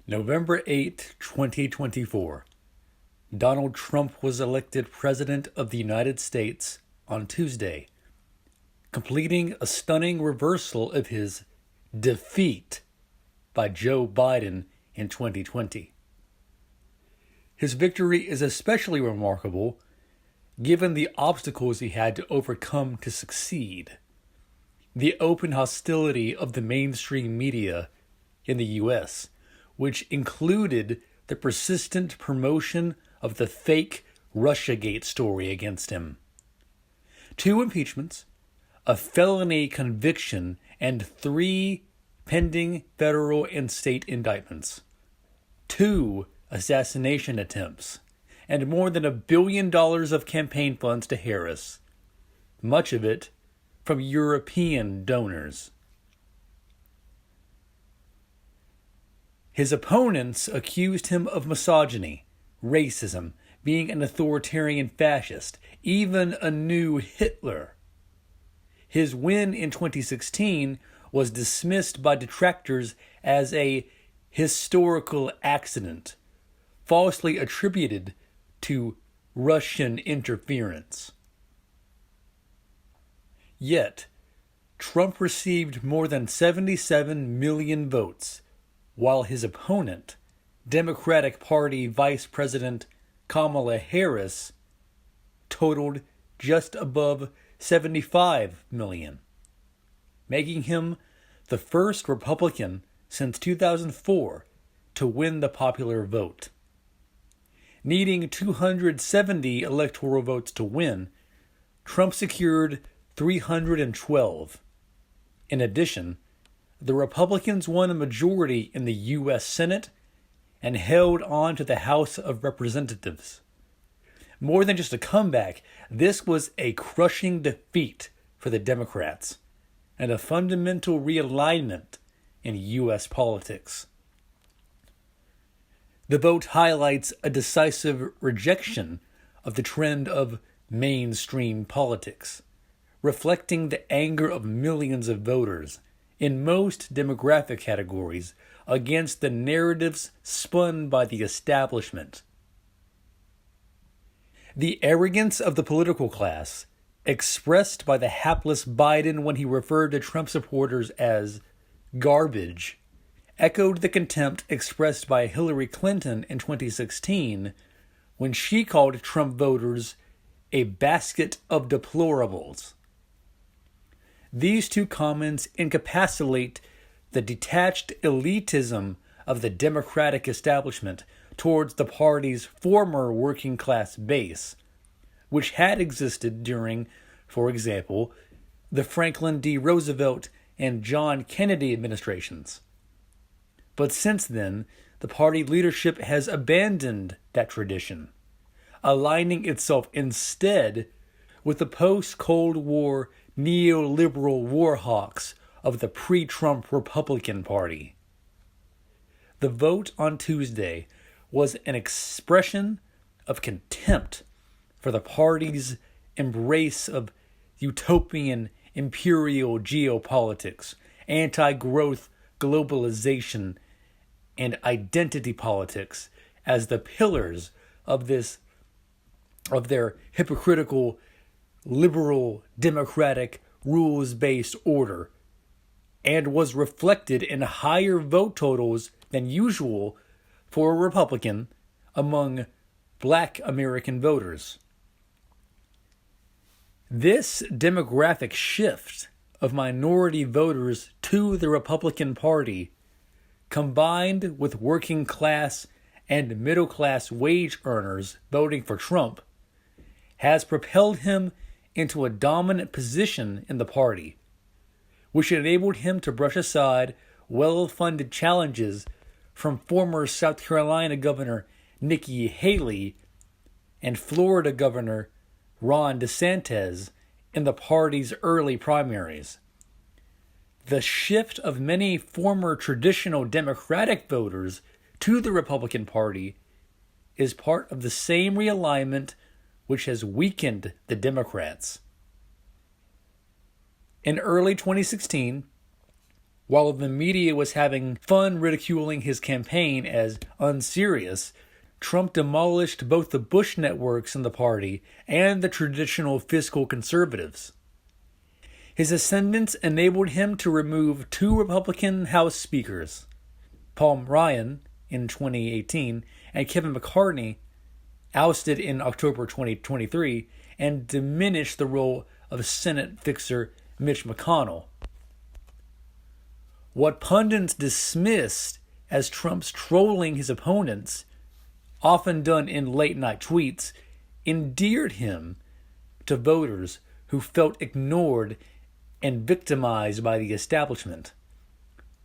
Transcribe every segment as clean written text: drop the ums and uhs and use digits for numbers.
November 8, 2024. Donald Trump was elected President of the United States on Tuesday, completing a stunning reversal of his defeat by Joe Biden in 2020. His victory is especially remarkable given the obstacles he had to overcome to succeed. The open hostility of the mainstream media in the U.S., which included the persistent promotion of the fake Russiagate story against him. 2 impeachments, a felony conviction, and 3 pending federal and state indictments. 2 assassination attempts, and more than $1 billion of campaign funds to Harris, much of it from European donors. His opponents accused him of misogyny, racism, being an authoritarian fascist, even a new Hitler. His win in 2016 was dismissed by detractors as a historical accident, falsely attributed to Russian interference. Yet, Trump received more than 77 million votes, while his opponent, Democratic Party Vice President Kamala Harris, totaled just above 75 million, making him the first Republican since 2004 to win the popular vote. Needing 270 electoral votes to win, Trump secured 312. In addition, the Republicans won a majority in the U.S. Senate and held on to the House of Representatives. More than just a comeback, this was a crushing defeat for the Democrats and a fundamental realignment in U.S. politics. The vote highlights a decisive rejection of the trend of mainstream politics, reflecting the anger of millions of voters in most demographic categories against the narratives spun by the establishment. The arrogance of the political class, expressed by the hapless Biden when he referred to Trump supporters as garbage, echoed the contempt expressed by Hillary Clinton in 2016 when she called Trump voters a basket of deplorables. These 2 comments encapsulate the detached elitism of the Democratic establishment towards the party's former working class base, which had existed during, for example, the Franklin D. Roosevelt and John Kennedy administrations. But since then, the party leadership has abandoned that tradition, aligning itself instead with the post-Cold War neoliberal war hawks of the pre-Trump Republican Party. The vote on Tuesday was an expression of contempt for the party's embrace of utopian imperial geopolitics, anti-growth globalization, and identity politics as the pillars of their hypocritical liberal democratic rules-based order, and was reflected in higher vote totals than usual for a Republican among Black American voters. This demographic shift of minority voters to the Republican Party, combined with working class and middle class wage earners voting for Trump, has propelled him into a dominant position in the party, which enabled him to brush aside well-funded challenges from former South Carolina Governor Nikki Haley and Florida Governor Ron DeSantis in the party's early primaries. The shift of many former traditional Democratic voters to the Republican Party is part of the same realignment which has weakened the Democrats. In early 2016, While the media was having fun ridiculing his campaign as unserious, Trump demolished both the Bush networks in the party and the traditional fiscal conservatives. His ascendance enabled him to remove two Republican House speakers, Paul Ryan in 2018 and Kevin McCarthy, ousted in October 2023, and diminish the role of Senate fixer Mitch McConnell. What pundits dismissed as Trump's trolling his opponents, often done in late-night tweets, endeared him to voters who felt ignored and victimized by the establishment.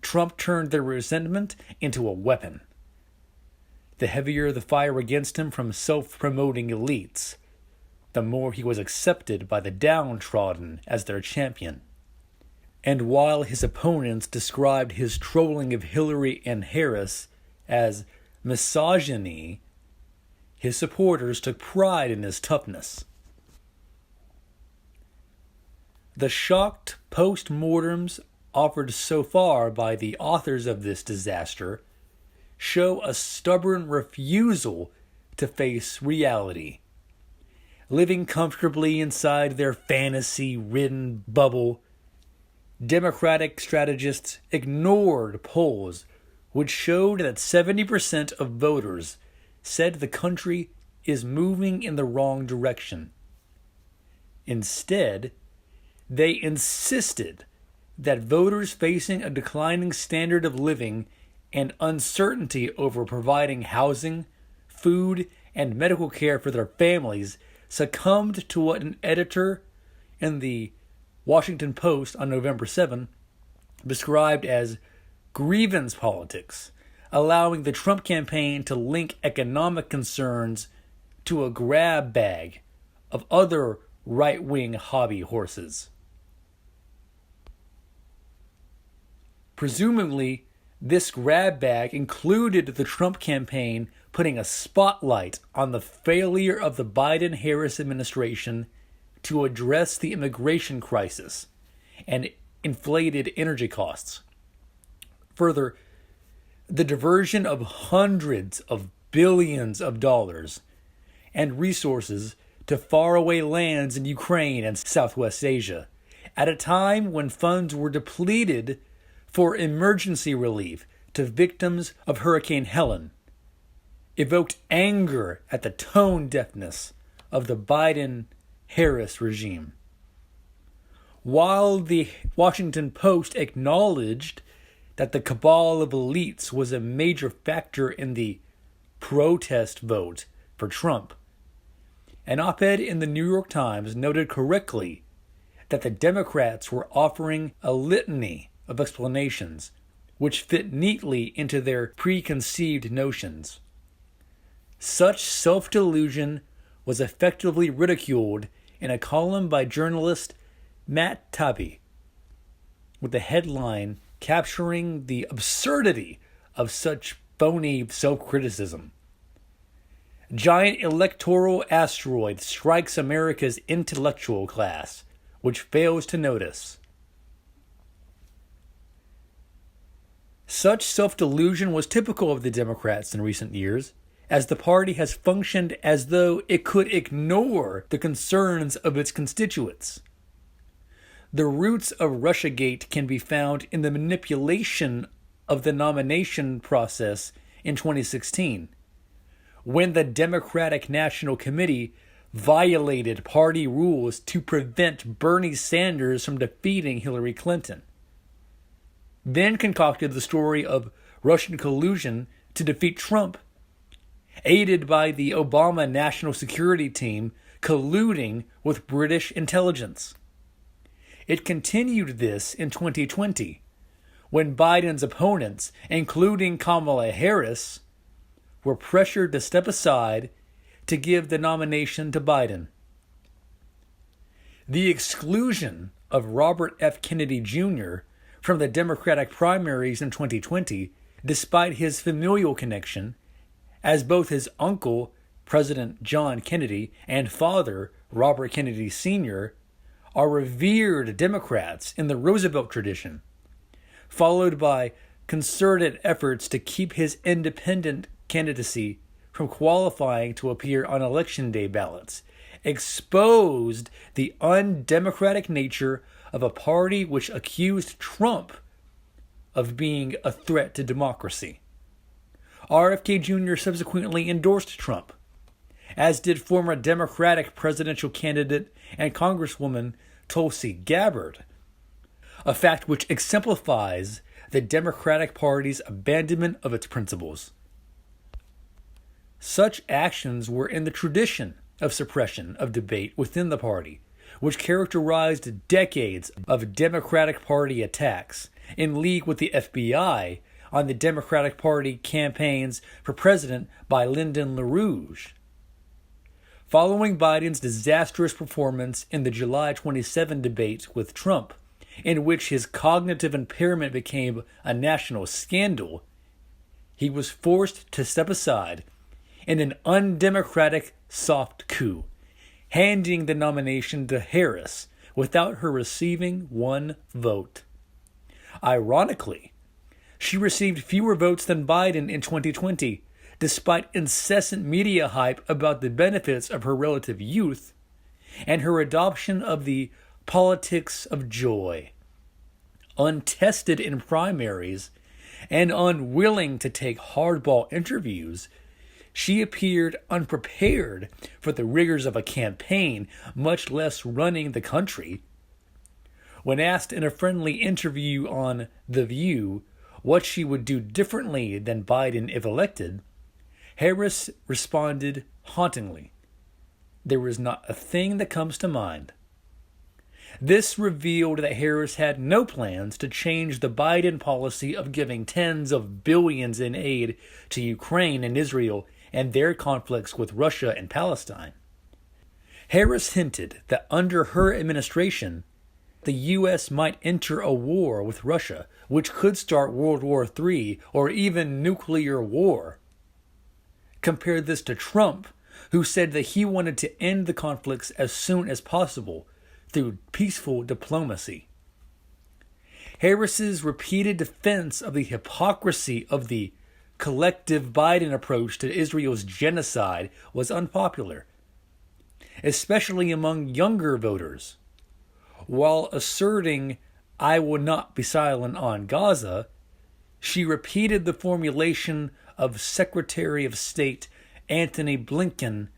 Trump turned their resentment into a weapon. The heavier the fire against him from self-promoting elites, the more he was accepted by the downtrodden as their champion. And while his opponents described his trolling of Hillary and Harris as misogyny, his supporters took pride in his toughness. The shocked post-mortems offered so far by the authors of this disaster show a stubborn refusal to face reality. Living comfortably inside their fantasy-ridden bubble, Democratic strategists ignored polls which showed that 70% of voters said the country is moving in the wrong direction. Instead, they insisted that voters facing a declining standard of living and uncertainty over providing housing, food, and medical care for their families succumbed to what an editor in the Washington Post on November 7 described as grievance politics, allowing the Trump campaign to link economic concerns to a grab bag of other right-wing hobby horses. Presumably, this grab bag included the Trump campaign putting a spotlight on the failure of the Biden-Harris administration to address the immigration crisis and inflated energy costs. Further, the diversion of hundreds of billions of dollars and resources to faraway lands in Ukraine and Southwest Asia, at a time when funds were depleted for emergency relief to victims of Hurricane Helen, evoked anger at the tone deafness of the Biden-Harris regime. While the Washington Post acknowledged that the cabal of elites was a major factor in the protest vote for Trump, an op-ed in the New York Times noted correctly that the Democrats were offering a litany of explanations which fit neatly into their preconceived notions. Such self-delusion was effectively ridiculed in a column by journalist Matt Taibbi, with the headline capturing the absurdity of such phony self-criticism. Giant electoral asteroid strikes America's intellectual class, which fails to notice. Such self-delusion was typical of the Democrats in recent years, as the party has functioned as though it could ignore the concerns of its constituents. The roots of Russiagate can be found in the manipulation of the nomination process in 2016, when the Democratic National Committee violated party rules to prevent Bernie Sanders from defeating Hillary Clinton. Then concocted the story of Russian collusion to defeat Trump, aided by the Obama National Security Team colluding with British intelligence. It continued this in 2020, when Biden's opponents, including Kamala Harris, were pressured to step aside to give the nomination to Biden. The exclusion of Robert F. Kennedy Jr. from the Democratic primaries in 2020, despite his familial connection, as both his uncle, President John Kennedy, and father, Robert Kennedy Sr., are revered Democrats in the Roosevelt tradition, followed by concerted efforts to keep his independent candidacy from qualifying to appear on Election Day ballots, exposed the undemocratic nature of a party which accused Trump of being a threat to democracy. RFK Jr. subsequently endorsed Trump, as did former Democratic presidential candidate and Congresswoman Tulsi Gabbard, a fact which exemplifies the Democratic Party's abandonment of its principles. Such actions were in the tradition of suppression of debate within the party, which characterized decades of Democratic Party attacks, in league with the FBI on the Democratic Party campaigns for president by Lyndon LaRouche. Following Biden's disastrous performance in the July 27 debate with Trump, in which his cognitive impairment became a national scandal, he was forced to step aside in an undemocratic soft coup, handing the nomination to Harris without her receiving one vote. Ironically, she received fewer votes than Biden in 2020, despite incessant media hype about the benefits of her relative youth and her adoption of the politics of joy. Untested in primaries and unwilling to take hardball interviews, she appeared unprepared for the rigors of a campaign, much less running the country. When asked in a friendly interview on The View what she would do differently than Biden if elected, Harris responded hauntingly, "There is not a thing that comes to mind." This revealed that Harris had no plans to change the Biden policy of giving tens of billions in aid to Ukraine and Israel and their conflicts with Russia and Palestine. Harris hinted that under her administration, the U.S. might enter a war with Russia, which could start World War III or even nuclear war. Compare this to Trump, who said that he wanted to end the conflicts as soon as possible through peaceful diplomacy. Harris's repeated defense of the hypocrisy of the collective Biden approach to Israel's genocide was unpopular, especially among younger voters. While asserting, "I will not be silent on Gaza," she repeated the formulation of Secretary of State Antony Blinken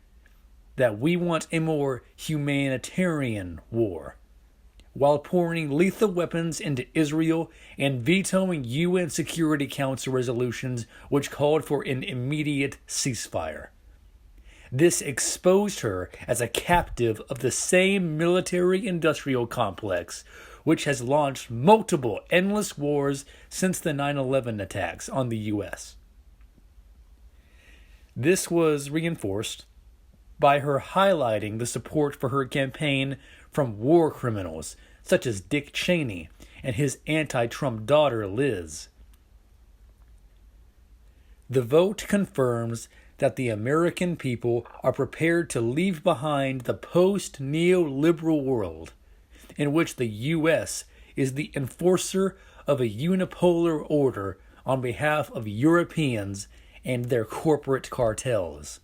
that we want a more humanitarian war, while pouring lethal weapons into Israel and vetoing UN Security Council resolutions which called for an immediate ceasefire. This exposed her as a captive of the same military-industrial complex which has launched multiple endless wars since the 9/11 attacks on the U.S. This was reinforced by her highlighting the support for her campaign from war criminals such as Dick Cheney and his anti-Trump daughter Liz. The vote confirms that the American people are prepared to leave behind the post-neoliberal world in which the U.S. is the enforcer of a unipolar order on behalf of Europeans and their corporate cartels.